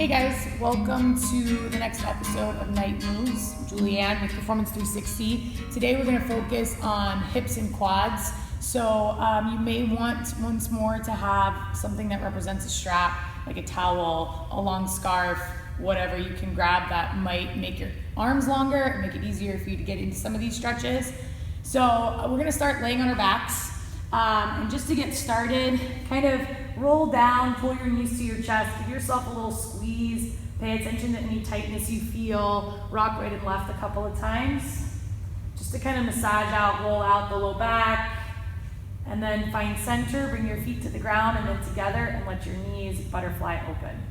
Hey guys, welcome to the next episode of Night Moves. Julianne with Performance360. Today we're going to focus on hips and quads. So you may want once more to have something that represents a strap, like a towel, a long scarf, whatever you can grab that might make your arms longer and make it easier for you to get into some of these stretches. So we're going to start laying on our backs. And just to get started, kind of roll down, pull your knees to your chest, give yourself a little squeeze, pay attention to any tightness you feel, rock right and left a couple of times, just to kind of massage out, roll out the low back, and then find center, bring your feet to the ground and then together and let your knees butterfly open.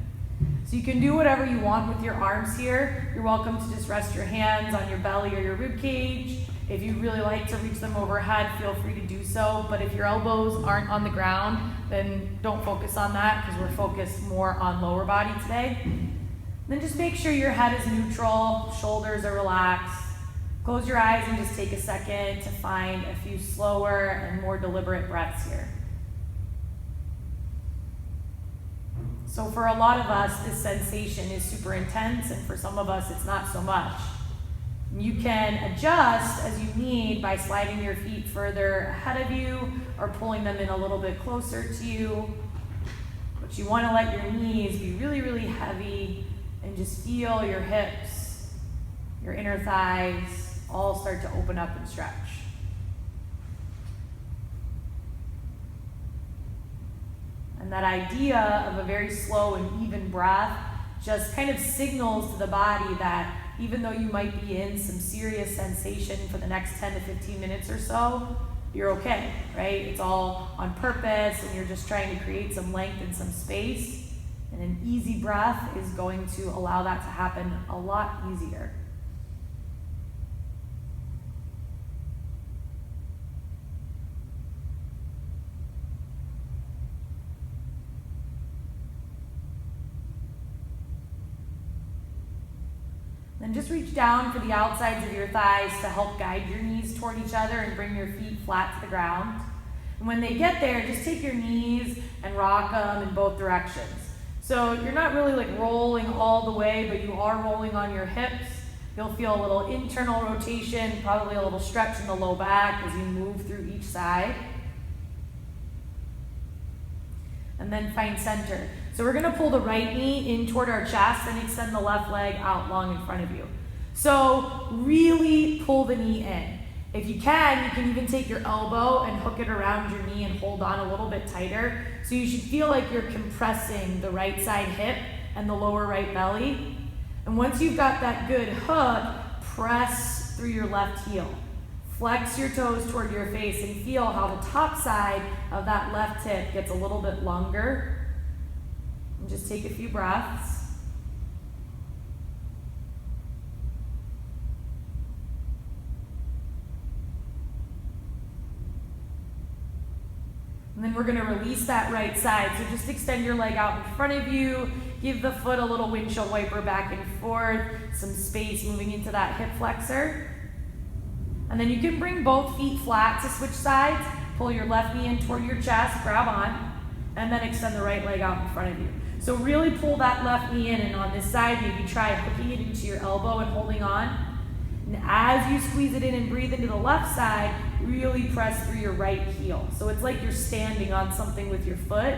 So you can do whatever you want with your arms here. You're welcome to just rest your hands on your belly or your rib cage. If you really like to reach them overhead, feel free to do so. But if your elbows aren't on the ground, then don't focus on that because we're focused more on lower body today. Then just make sure your head is neutral, shoulders are relaxed. Close your eyes and just take a second to find a few slower and more deliberate breaths here. So for a lot of us, this sensation is super intense, and for some of us, it's not so much. You can adjust as you need by sliding your feet further ahead of you or pulling them in a little bit closer to you. But you want to let your knees be really, really heavy and just feel your hips, your inner thighs all start to open up and stretch. And that idea of a very slow and even breath just kind of signals to the body that even though you might be in some serious sensation for the next 10 to 15 minutes or so, you're okay, right? It's all on purpose and you're just trying to create some length and some space. And an easy breath is going to allow that to happen a lot easier. Then just reach down for the outsides of your thighs to help guide your knees toward each other and bring your feet flat to the ground. And when they get there, just take your knees and rock them in both directions. So you're not really like rolling all the way, but you are rolling on your hips. You'll feel a little internal rotation, probably a little stretch in the low back as you move through each side. And then find center. So we're gonna pull the right knee in toward our chest and extend the left leg out long in front of you. So really pull the knee in. If you can even take your elbow and hook it around your knee and hold on a little bit tighter. So you should feel like you're compressing the right side hip and the lower right belly. And once you've got that good hook, press through your left heel. Flex your toes toward your face and feel how the top side of that left hip gets a little bit longer. And just take a few breaths. And then we're going to release that right side. So just extend your leg out in front of you. Give the foot a little windshield wiper back and forth. Some space moving into that hip flexor. And then you can bring both feet flat to switch sides. Pull your left knee in toward your chest, grab on, and then extend the right leg out in front of you. So really pull that left knee in, and on this side, maybe try hooking it into your elbow and holding on. And as you squeeze it in and breathe into the left side, really press through your right heel. So it's like you're standing on something with your foot.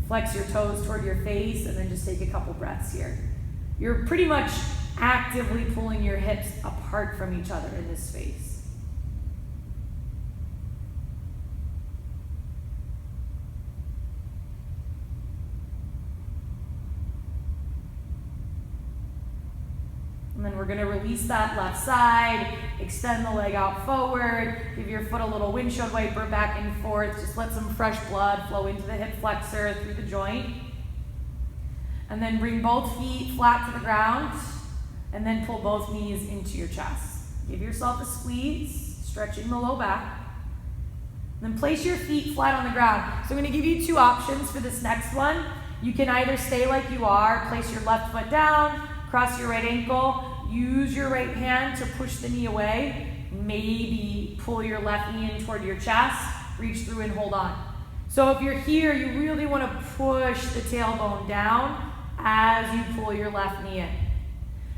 Flex your toes toward your face, and then just take a couple breaths here. You're pretty much actively pulling your hips apart from each other in this space. And then we're going to release that left side, extend the leg out forward, give your foot a little windshield wiper back and forth, just let some fresh blood flow into the hip flexor through the joint. And then bring both feet flat to the ground, and then pull both knees into your chest. Give yourself a squeeze, stretching the low back. Then place your feet flat on the ground. So I'm going to give you two options for this next one. You can either stay like you are, place your left foot down, cross your right ankle, use your right hand to push the knee away, maybe pull your left knee in toward your chest, reach through and hold on. So if you're here, you really want to push the tailbone down, as you pull your left knee in.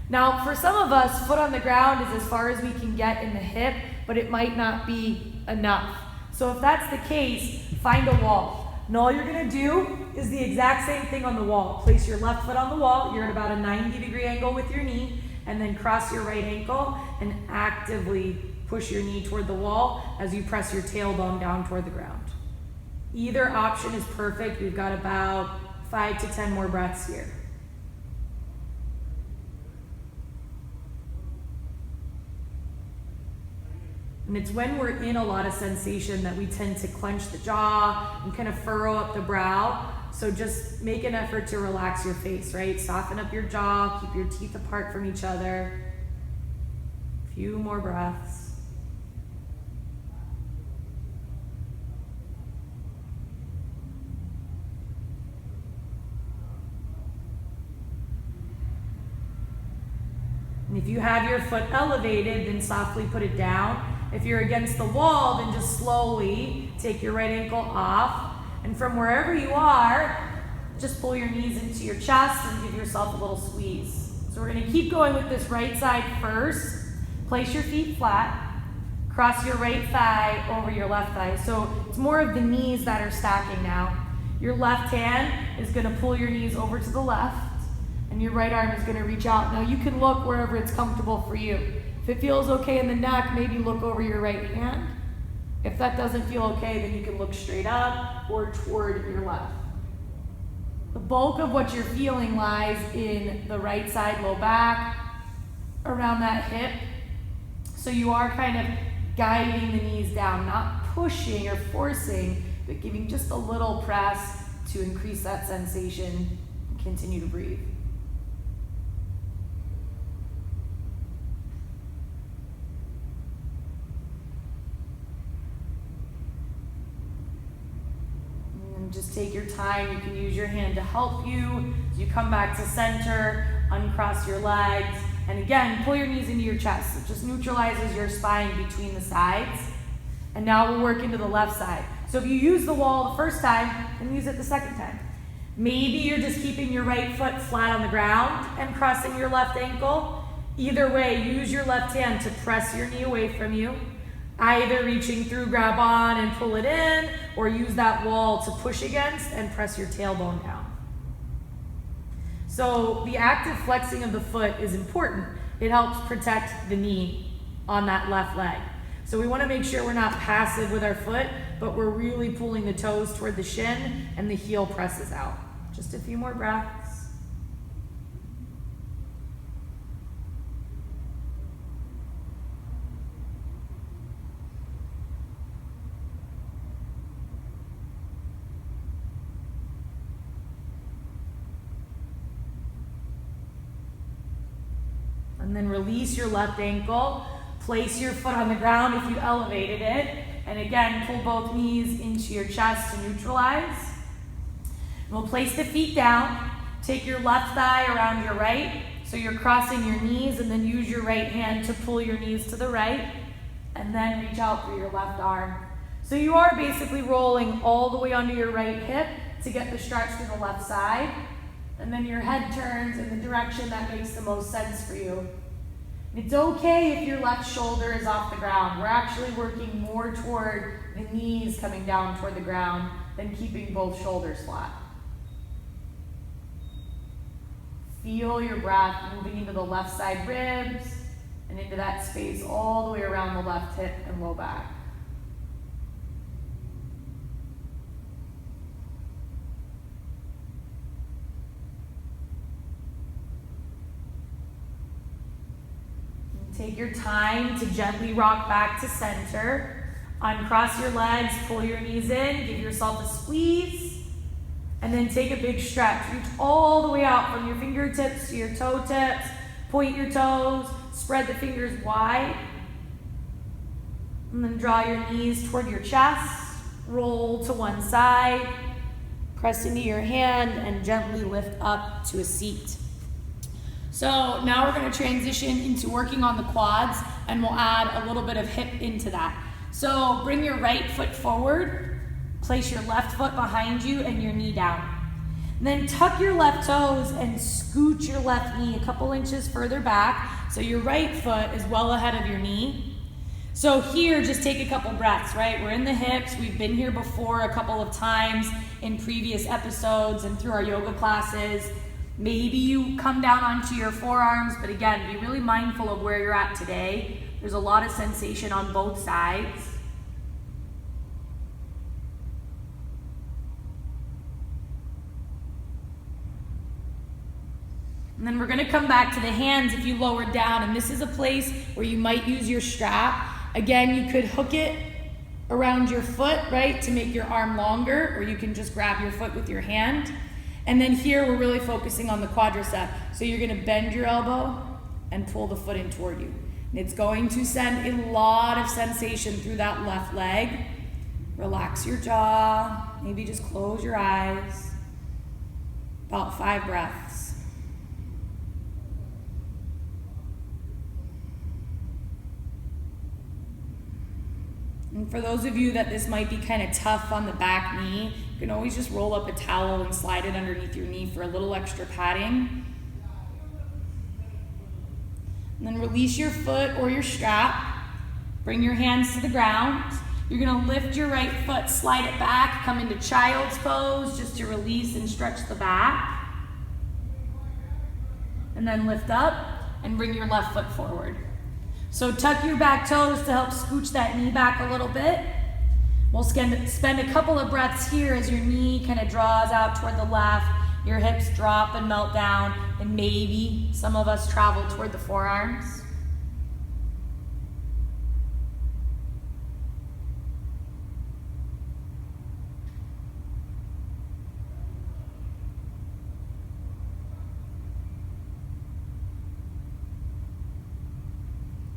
Now, for some of us, foot on the ground is as far as we can get in the hip, but it might not be enough. So if that's the case, find a wall. And all you're gonna do is the exact same thing on the wall. Place your left foot on the wall, you're at about a 90-degree angle with your knee, and then cross your right ankle and actively push your knee toward the wall as you press your tailbone down toward the ground. Either option is perfect. We've got about 5 to 10 more breaths here. And it's when we're in a lot of sensation that we tend to clench the jaw and kind of furrow up the brow. So just make an effort to relax your face, right? Soften up your jaw, keep your teeth apart from each other. A few more breaths. And if you have your foot elevated, then softly put it down. If you're against the wall, then just slowly take your right ankle off. And from wherever you are, just pull your knees into your chest and give yourself a little squeeze. So we're gonna keep going with this right side first. Place your feet flat. Cross your right thigh over your left thigh. So it's more of the knees that are stacking now. Your left hand is gonna pull your knees over to the left, and your right arm is gonna reach out. Now you can look wherever it's comfortable for you. If it feels okay in the neck, maybe look over your right hand. If that doesn't feel okay, then you can look straight up or toward your left. The bulk of what you're feeling lies in the right side low back, around that hip. So you are kind of guiding the knees down, not pushing or forcing, but giving just a little press to increase that sensation and continue to breathe. Just take your time. You can use your hand to help you. As you come back to center, uncross your legs, and again, pull your knees into your chest. It just neutralizes your spine between the sides. And now we'll work into the left side. So if you use the wall the first time, then use it the second time. Maybe you're just keeping your right foot flat on the ground and crossing your left ankle. Either way, use your left hand to press your knee away from you. Either reaching through, grab on and pull it in, or use that wall to push against and press your tailbone down. So the active flexing of the foot is important. It helps protect the knee on that left leg. So we want to make sure we're not passive with our foot, but we're really pulling the toes toward the shin and the heel presses out. Just a few more breaths. And then release your left ankle. Place your foot on the ground if you elevated it. And again, pull both knees into your chest to neutralize. And we'll place the feet down. Take your left thigh around your right. So you're crossing your knees, and then use your right hand to pull your knees to the right. And then reach out for your left arm. So you are basically rolling all the way onto your right hip to get the stretch to the left side. And then your head turns in the direction that makes the most sense for you. It's okay if your left shoulder is off the ground. We're actually working more toward the knees coming down toward the ground than keeping both shoulders flat. Feel your breath moving into the left side ribs and into that space all the way around the left hip and low back. Take your time to gently rock back to center. Uncross your legs, pull your knees in, give yourself a squeeze, and then take a big stretch. Reach all the way out from your fingertips to your toe tips. Point your toes, spread the fingers wide, and then draw your knees toward your chest. Roll to one side, press into your hand, and gently lift up to a seat. So now we're going to transition into working on the quads, and we'll add a little bit of hip into that. So bring your right foot forward, place your left foot behind you and your knee down. And then tuck your left toes and scoot your left knee a couple inches further back so your right foot is well ahead of your knee. So here, just take a couple breaths, right? We're in the hips. We've been here before a couple of times in previous episodes and through our yoga classes. Maybe you come down onto your forearms, but again, be really mindful of where you're at today. There's a lot of sensation on both sides. And then we're gonna come back to the hands if you lowered down, and this is a place where you might use your strap. Again, you could hook it around your foot, right, to make your arm longer, or you can just grab your foot with your hand. And then here, we're really focusing on the quadricep. So you're gonna bend your elbow and pull the foot in toward you. And it's going to send a lot of sensation through that left leg. Relax your jaw, maybe just close your eyes. About 5 breaths. And for those of you that this might be kind of tough on the back knee, you can always just roll up a towel and slide it underneath your knee for a little extra padding. And then release your foot or your strap. Bring your hands to the ground. You're gonna lift your right foot, slide it back, come into child's pose just to release and stretch the back. And then lift up and bring your left foot forward. So tuck your back toes to help scooch that knee back a little bit. We'll spend a couple of breaths here as your knee kind of draws out toward the left, your hips drop and melt down, and maybe some of us travel toward the forearms.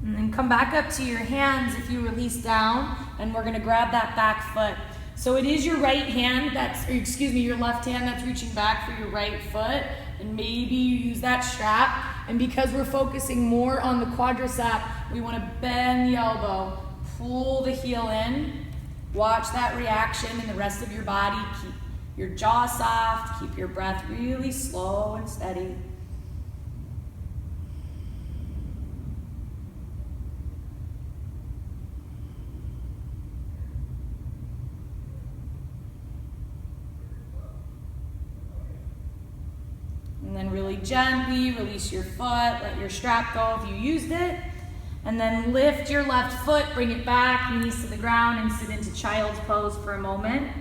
And then come back up to your hands if you release down, and we're gonna grab that back foot. So it is your right hand your left hand that's reaching back for your right foot, and maybe you use that strap. And because we're focusing more on the quadricep, we wanna bend the elbow, pull the heel in, watch that reaction in the rest of your body, keep your jaw soft, keep your breath really slow and steady. And then really gently release your foot, let your strap go if you used it. And then lift your left foot, bring it back, knees to the ground, and sit into child's pose for a moment.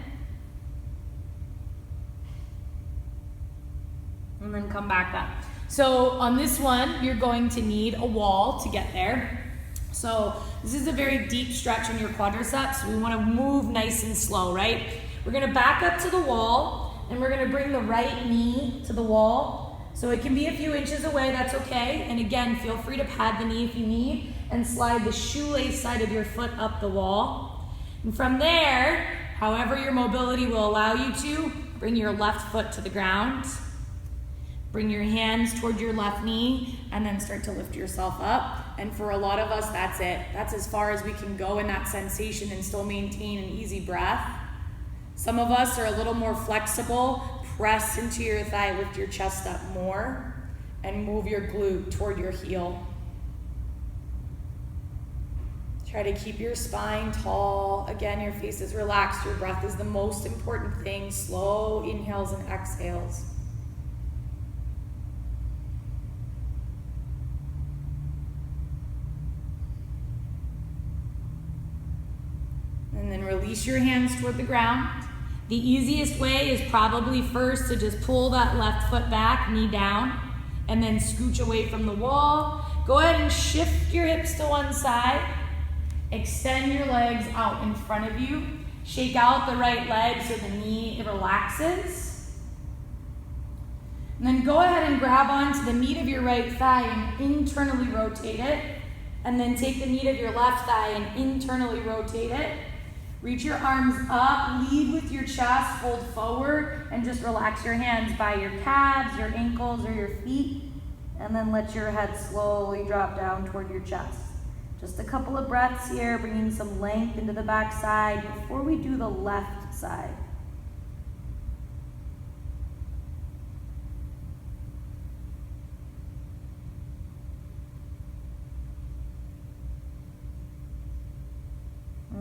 And then come back up. So on this one, you're going to need a wall to get there. So this is a very deep stretch in your quadriceps. We want to move nice and slow, right? We're going to back up to the wall, and we're gonna bring the right knee to the wall. So it can be a few inches away, that's okay. And again, feel free to pad the knee if you need, and slide the shoelace side of your foot up the wall. And from there, however your mobility will allow you to, bring your left foot to the ground. Bring your hands toward your left knee, and then start to lift yourself up. And for a lot of us, that's it. That's as far as we can go in that sensation and still maintain an easy breath. Some of us are a little more flexible. Press into your thigh, lift your chest up more, and move your glute toward your heel. Try to keep your spine tall. Again, your face is relaxed. Your breath is the most important thing. Slow inhales and exhales. And then release your hands toward the ground. The easiest way is probably first to just pull that left foot back, knee down, and then scooch away from the wall. Go ahead and shift your hips to one side. Extend your legs out in front of you. Shake out the right leg so the knee relaxes. And then go ahead and grab onto the meat of your right thigh and internally rotate it. And then take the meat of your left thigh and internally rotate it. Reach your arms up, lead with your chest, fold forward, and just relax your hands by your calves, your ankles, or your feet. And then let your head slowly drop down toward your chest. Just a couple of breaths here, bringing some length into the back side before we do the left side.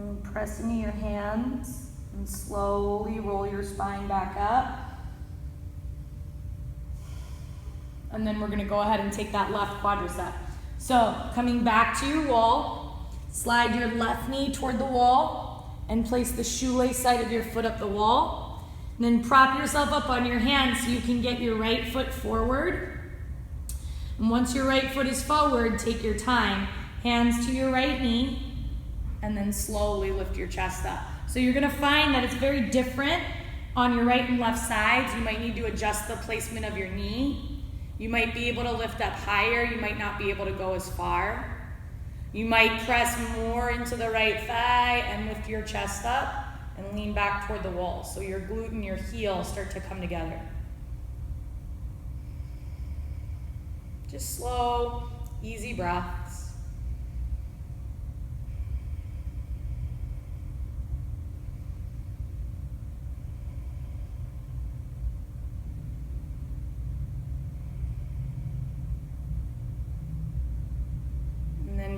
And press into your hands and slowly roll your spine back up. And then we're gonna go ahead and take that left quadricep. So coming back to your wall, slide your left knee toward the wall and place the shoelace side of your foot up the wall. And then prop yourself up on your hands so you can get your right foot forward. And once your right foot is forward, take your time. Hands to your right knee, and then slowly lift your chest up. So you're gonna find that it's very different on your right and left sides. You might need to adjust the placement of your knee. You might be able to lift up higher. You might not be able to go as far. You might press more into the right thigh and lift your chest up and lean back toward the wall. So your glute and your heel start to come together. Just slow, easy breaths.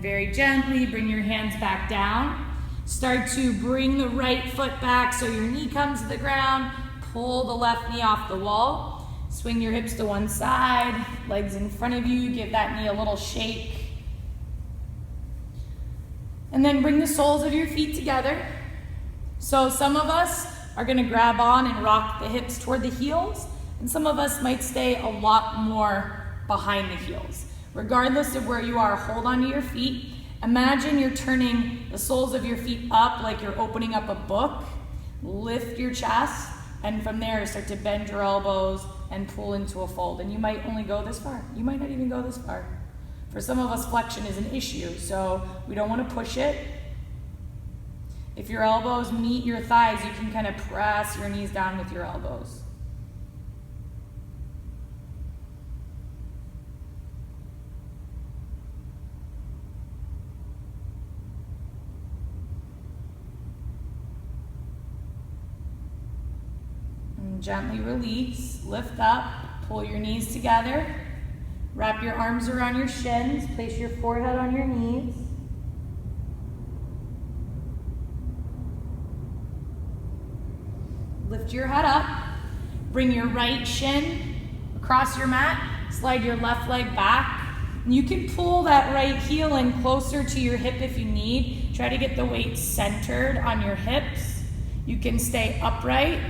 Very gently bring your hands back down. Start to bring the right foot back so your knee comes to the ground. Pull the left knee off the wall. Swing your hips to one side, legs in front of you. Give that knee a little shake. And then bring the soles of your feet together. So some of us are gonna grab on and rock the hips toward the heels, and some of us might stay a lot more behind the heels. Regardless of where you are, hold onto your feet. Imagine you're turning the soles of your feet up like you're opening up a book. Lift your chest, and from there start to bend your elbows and pull into a fold. And you might only go this far. You might not even go this far. For some of us, flexion is an issue, so we don't want to push it. If your elbows meet your thighs, you can kind of press your knees down with your elbows. Gently release, lift up, pull your knees together, wrap your arms around your shins, place your forehead on your knees. Lift your head up, bring your right shin across your mat, slide your left leg back. You can pull that right heel in closer to your hip if you need. Try to get the weight centered on your hips. You can stay upright,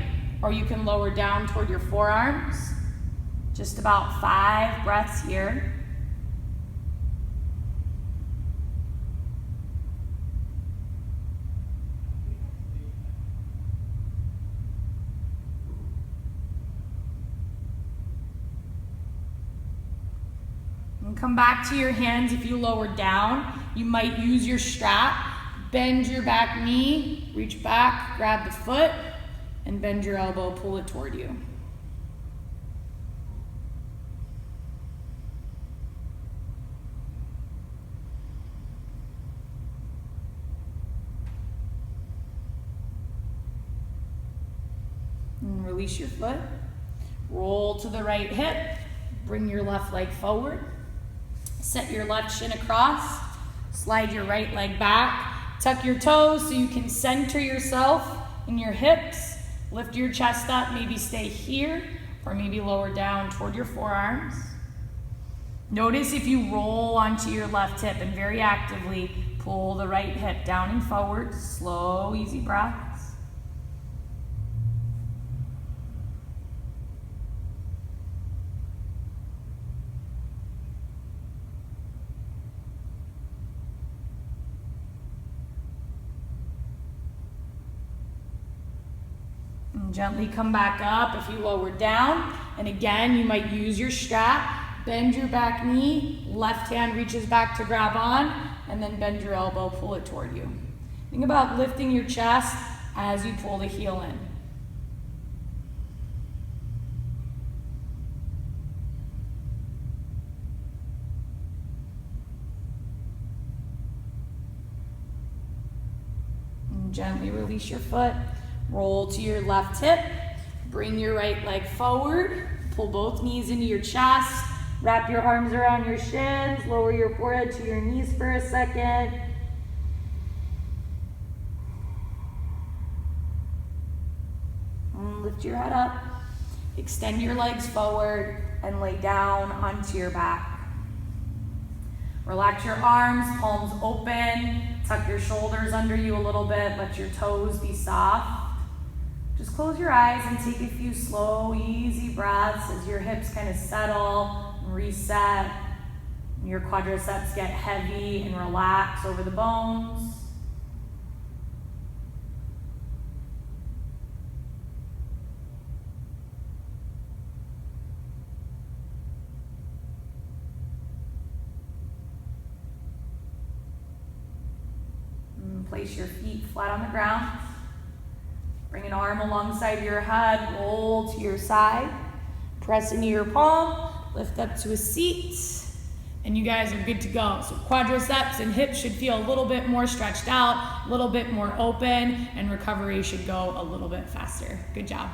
or you can lower down toward your forearms. Just about 5 breaths here. And come back to your hands. If you lower down, you might use your strap. Bend your back knee, reach back, grab the foot, and bend your elbow, pull it toward you. And release your foot. Roll to the right hip. Bring your left leg forward. Set your left shin across. Slide your right leg back. Tuck your toes so you can center yourself in your hips. Lift your chest up, maybe stay here, or maybe lower down toward your forearms. Notice if you roll onto your left hip and very actively pull the right hip down and forward. Slow, easy breaths. Gently come back up if you lower down. And again, you might use your strap. Bend your back knee. Left hand reaches back to grab on. And then bend your elbow, pull it toward you. Think about lifting your chest as you pull the heel in. And gently release your foot. Roll to your left hip, bring your right leg forward, pull both knees into your chest, wrap your arms around your shins, lower your forehead to your knees for a second. lift your head up, extend your legs forward, and lay down onto your back. Relax your arms, palms open, tuck your shoulders under you a little bit, let your toes be soft. Just close your eyes and take a few slow, easy breaths as your hips kind of settle and reset, and your quadriceps get heavy and relax over the bones. Place your feet flat on the ground. Bring an arm alongside your head, roll to your side, press into your palm, lift up to a seat, and you guys are good to go. So quadriceps and hips should feel a little bit more stretched out, a little bit more open, and recovery should go a little bit faster. Good job.